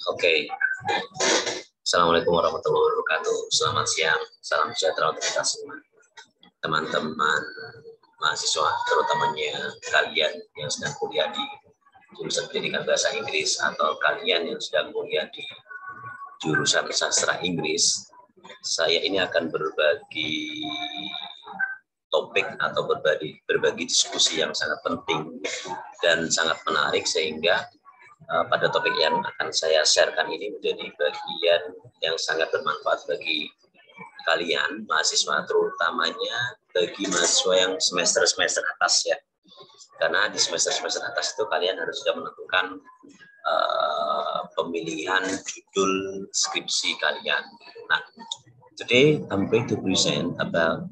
Oke. Assalamualaikum warahmatullahi wabarakatuh. Selamat siang. Salam sejahtera untuk kita semua. Teman-teman mahasiswa, terutamanya kalian yang sedang kuliah di jurusan pendidikan bahasa Inggris atau kalian yang sedang kuliah di jurusan sastra Inggris. Saya ini akan berbagi topik atau berbagi diskusi yang sangat penting dan sangat menarik, sehingga pada topik yang akan saya sharekan ini menjadi bagian yang sangat bermanfaat bagi kalian mahasiswa, terutamanya bagi mahasiswa yang semester atas ya. Karena di semester atas itu kalian harus sudah menentukan pemilihan judul skripsi kalian. Nah, today I'm going to present about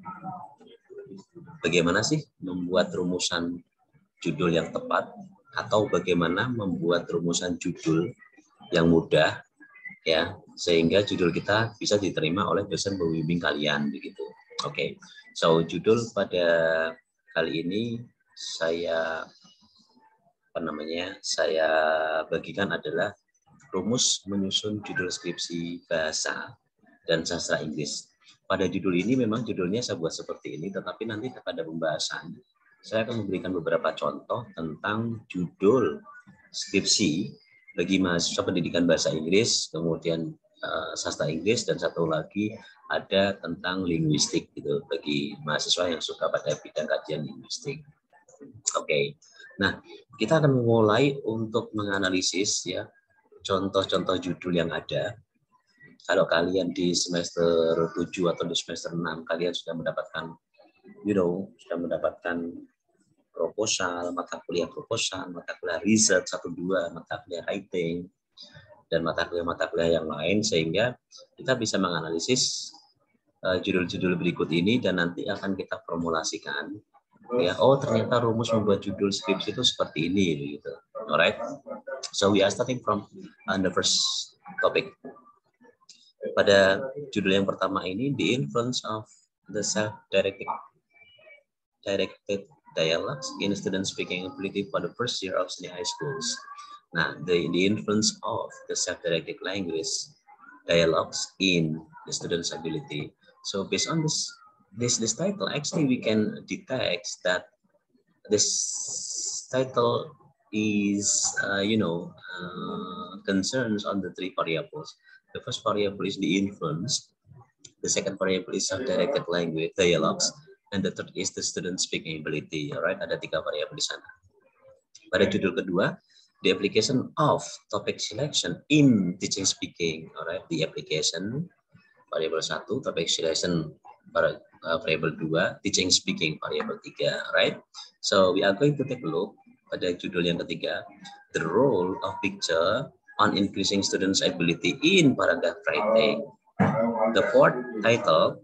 bagaimana sih membuat rumusan judul yang tepat, atau bagaimana membuat rumusan judul yang mudah ya, sehingga judul kita bisa diterima oleh dosen pembimbing kalian begitu. Oke. So judul pada kali ini saya bagikan adalah rumus menyusun judul skripsi bahasa dan sastra Inggris. Pada judul ini memang judulnya saya buat seperti ini, tetapi nanti pada pembahasan saya akan memberikan beberapa contoh tentang judul skripsi bagi mahasiswa pendidikan bahasa Inggris, kemudian sastra Inggris, dan satu lagi ada tentang linguistik gitu bagi mahasiswa yang suka pada bidang kajian linguistik. Oke. Nah, kita akan mulai untuk menganalisis ya contoh-contoh judul yang ada. Kalau kalian di semester 7 atau di semester 6 kalian sudah mendapatkan proposal, mata kuliah research 1-2, mata kuliah writing, dan mata kuliah yang lain, sehingga kita bisa menganalisis judul-judul berikut ini dan nanti akan kita formulasikan ya, oh ternyata rumus membuat judul skripsi itu seperti ini gitu. Alright, so we are starting from the first topic. Pada judul yang pertama ini, the influence of the self-directed dialogues in student speaking ability for the first year of senior high schools. Nah, the influence of the self-directed language dialogues in the student's ability. So based on this title, actually we can detect that this title is concerns on the three variables. The first variable is the influence. The second variable is self-directed language dialogues. And the third is the student speaking ability. Alright, ada 3 variabel di sana. Pada judul kedua, the application of topic selection in teaching speaking. Alright, the application variabel 1, topic selection variabel 2, teaching speaking variabel 3. Alright, so we are going to take a look pada judul yang ketiga, the role of picture on increasing students' ability in paragraph writing. The fourth title,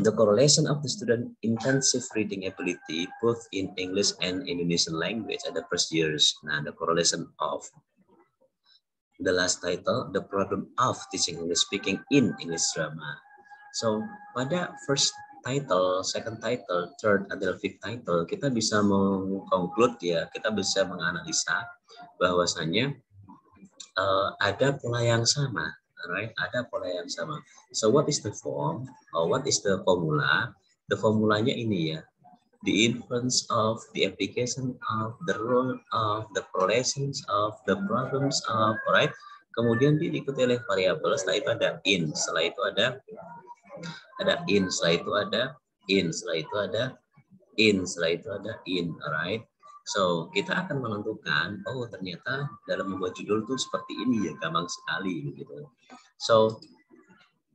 the correlation of the student intensive reading ability both in English and Indonesian language at the first years. Nah, the correlation of the last title, the problem of teaching English speaking in English drama. So pada first title, second title, third atau fifth title, kita bisa mengkonklude ya, kita bisa menganalisa bahwasanya ada pola yang sama. Right? Ada pola yang sama. So what is the form? Or what is the formula? The formulanya ini ya. The influence of the application of the role of the correlations of the problems of, right? Kemudian diikuti oleh variabel. Setelah itu ada in. Setelah itu ada in. Setelah itu ada in. Setelah itu ada in. Setelah itu ada in. Alright. So, kita akan menentukan, oh ternyata dalam membuat judul itu seperti ini ya, gampang sekali gitu. So,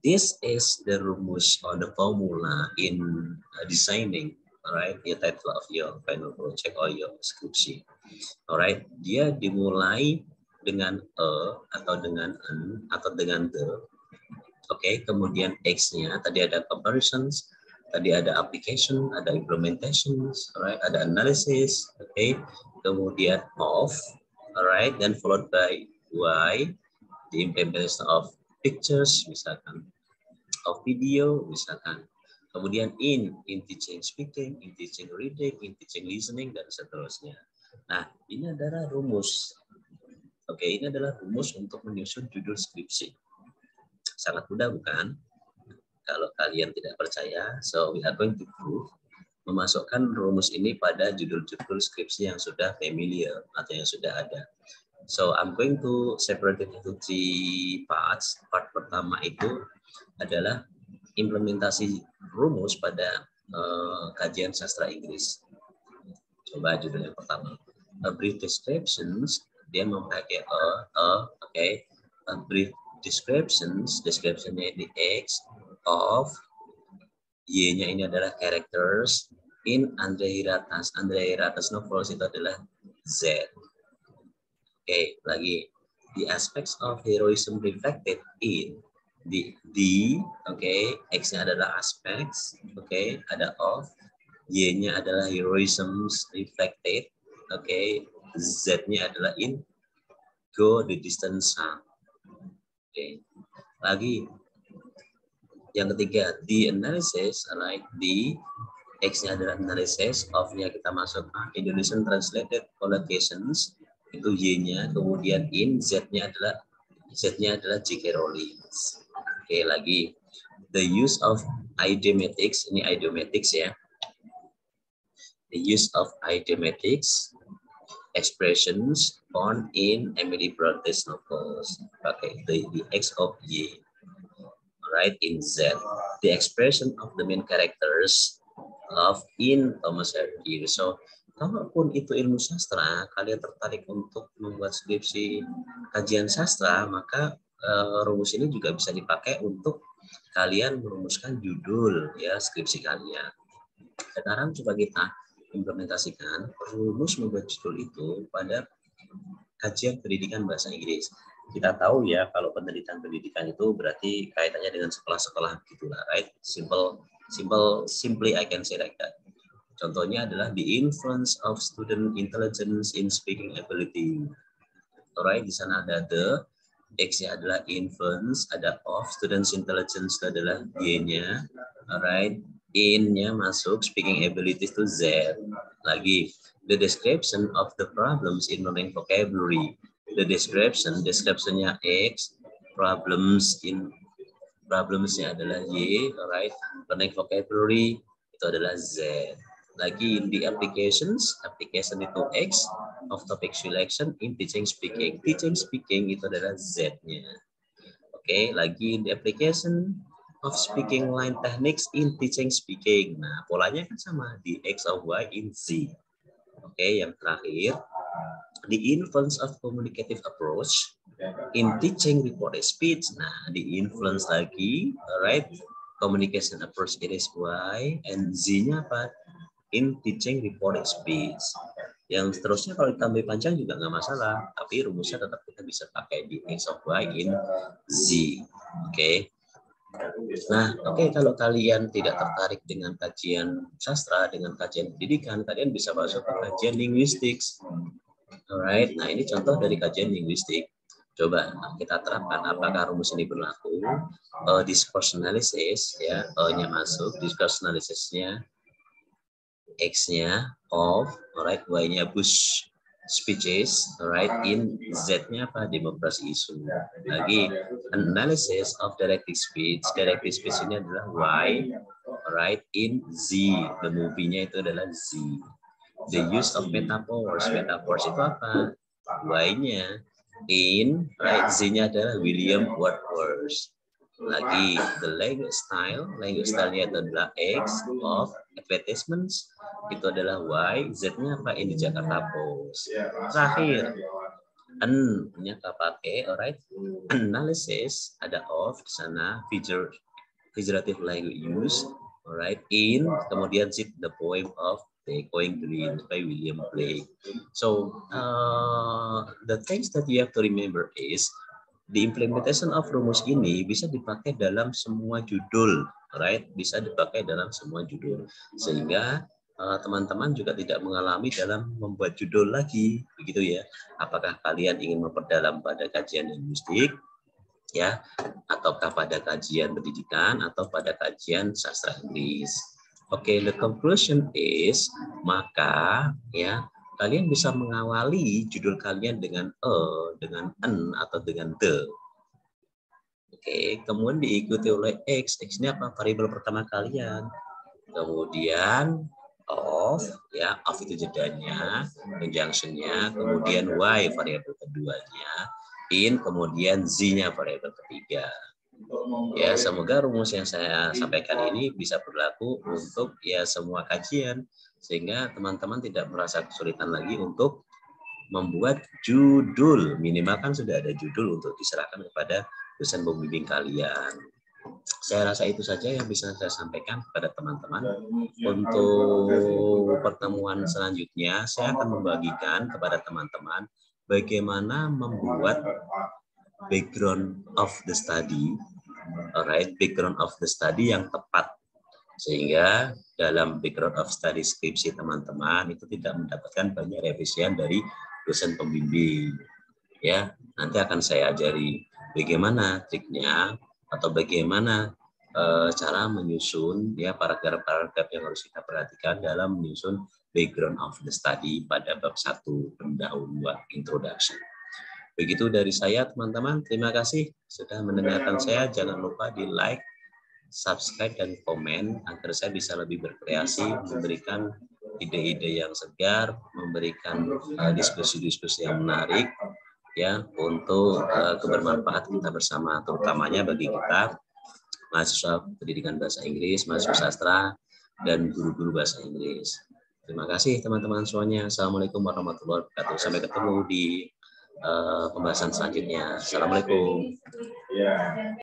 this is the rumus or the formula in designing, alright, the title of your final project or your skripsi. Alright, dia dimulai dengan atau dengan an atau dengan the. Oke, kemudian X-nya tadi ada comparisons, tadi ada application, ada implementations, alright, ada analysis, okay, kemudian of, alright, then followed by Y, the implementation of pictures, misalkan, of video, misalkan, kemudian in teaching speaking, in teaching reading, in teaching listening, dan seterusnya. Nah, ini adalah rumus. Oke, ini adalah rumus untuk menyusun judul skripsi. Sangat mudah bukan? Kalau kalian tidak percaya, so we are going to prove memasukkan rumus ini pada judul-judul skripsi yang sudah familiar atau yang sudah ada. So I'm going to separate it into 3 parts. Part pertama itu adalah implementasi rumus pada kajian sastra Inggris. Coba judul yang pertama. A brief descriptions, dia memakai a brief descriptionnya di X of Y-nya ini adalah characters in Andre Hirata's novels itu adalah Z. Oke, lagi the aspects of heroism reflected in X-nya adalah aspects, ada of, Y-nya adalah heroism reflected, Z-nya adalah in go the distance sun. Lagi yang ketiga, the analysis, right? The X-nya adalah analysis, of-nya kita masukkan Indonesian translated collocations, itu Y-nya, kemudian in, Z-nya adalah J.K. Rowling. Oke, lagi the use of idiomatics, ini idiomatics ya. The use of idiomatics expressions found in Emily Bronte's novels. The X of Y. Right, in Z, the expression of the main characters of in Thomas Hardy. So, kalaupun itu ilmu sastra, kalian tertarik untuk membuat skripsi kajian sastra, maka rumus ini juga bisa dipakai untuk kalian merumuskan judul ya skripsi kalian. Sekarang coba kita implementasikan rumus membuat judul itu pada kajian pendidikan bahasa Inggris. Kita tahu ya kalau penelitian pendidikan itu berarti kaitannya dengan sekolah-sekolah gitulah, right? Simply I can say like that. Contohnya adalah the influence of student intelligence in speaking ability. Alright, di sana ada the, X-nya adalah influence, ada of, students intelligence adalah Y-nya, alright, in-nya masuk, speaking ability to Z. Lagi, the description of the problems in learning vocabulary. The description-nya X, problems-nya adalah Y, alright, learning vocabulary itu adalah Z. Lagi di application itu X, of topic selection in teaching speaking itu adalah Z-nya. Oke, lagi di application of speaking line techniques in teaching speaking. Nah, polanya kan sama di X of Y in Z. Oke, yang terakhir, the influence of communicative approach in teaching reported speech. Nah, the influence lagi, alright, communication approach it is Y, and Z-nya apa? In teaching reported speech. Yang seterusnya kalau ditambah panjang juga nggak masalah, tapi rumusnya tetap kita bisa pakai di X of Y in Z. Oke. Nah, kalau kalian tidak tertarik dengan kajian sastra, dengan kajian pendidikan, kalian bisa masuk ke kajian linguistik. Alright, nah ini contoh dari kajian linguistik. Coba kita terapkan apakah rumus ini berlaku. Discourse analysis, ya, nya masuk, discourse analysisnya, X-nya of, alright, Y-nya Bush speeches, alright, in Z-nya apa? Demokrasi isu. Lagi, analysis of directed speech ini adalah Y, alright, in Z, the movie-nya itu adalah Z. The use of metaphors itu apa? Y-nya in, right, Z-nya adalah William Wordsworth. Lagi, the language style-nya adalah X of advertisements, itu adalah Y, Z-nya apa? In the Jakarta Post. Terakhir, N-nya kita pakai, alright, analysis, ada of, di sana, figurative language use, alright, in, kemudian Z, the poem of The Going Green by William Blake. So, the things that you have to remember is, the implementation of rumus ini bisa dipakai dalam semua judul, right? Bisa dipakai dalam semua judul, sehingga teman-teman juga tidak mengalami dalam membuat judul lagi, begitu ya. Apakah kalian ingin memperdalam pada kajian linguistik, ya, ataukah pada kajian pendidikan atau pada kajian sastra Inggris? Oke, the conclusion is, maka ya kalian bisa mengawali judul kalian dengan dengan en, atau dengan the. Oke, kemudian diikuti oleh X. X ini apa? Variabel pertama kalian. Kemudian of, ya, of itu jedanya, conjunctionnya, kemudian Y variabel keduanya, in, kemudian Z-nya variabel ketiga. Ya, semoga rumus yang saya sampaikan ini bisa berlaku untuk ya semua kajian, sehingga teman-teman tidak merasa kesulitan lagi untuk membuat judul. Minimal kan sudah ada judul untuk diserahkan kepada dosen pembimbing kalian. Saya rasa itu saja yang bisa saya sampaikan kepada teman-teman. Untuk pertemuan selanjutnya, saya akan membagikan kepada teman-teman bagaimana membuat background of the study, alright, background of the study yang tepat, sehingga dalam background of study skripsi teman-teman itu tidak mendapatkan banyak revisian dari dosen pembimbing. Ya, nanti akan saya ajari bagaimana triknya atau bagaimana cara menyusun ya paragraf-paragraf yang harus kita perhatikan dalam menyusun background of the study pada bab 1 pendahuluan introduction. Begitu dari saya, teman-teman. Terima kasih sudah mendengarkan saya. Jangan lupa di like, subscribe, dan komen agar saya bisa lebih berkreasi, memberikan ide-ide yang segar, memberikan diskusi-diskusi yang menarik, ya, untuk kebermanfaat kita bersama, terutamanya bagi kita mahasiswa pendidikan bahasa Inggris, mahasiswa sastra, dan guru-guru bahasa Inggris. Terima kasih teman-teman semuanya. Assalamualaikum warahmatullahi wabarakatuh. Sampai ketemu di pembahasan selanjutnya. Assalamualaikum.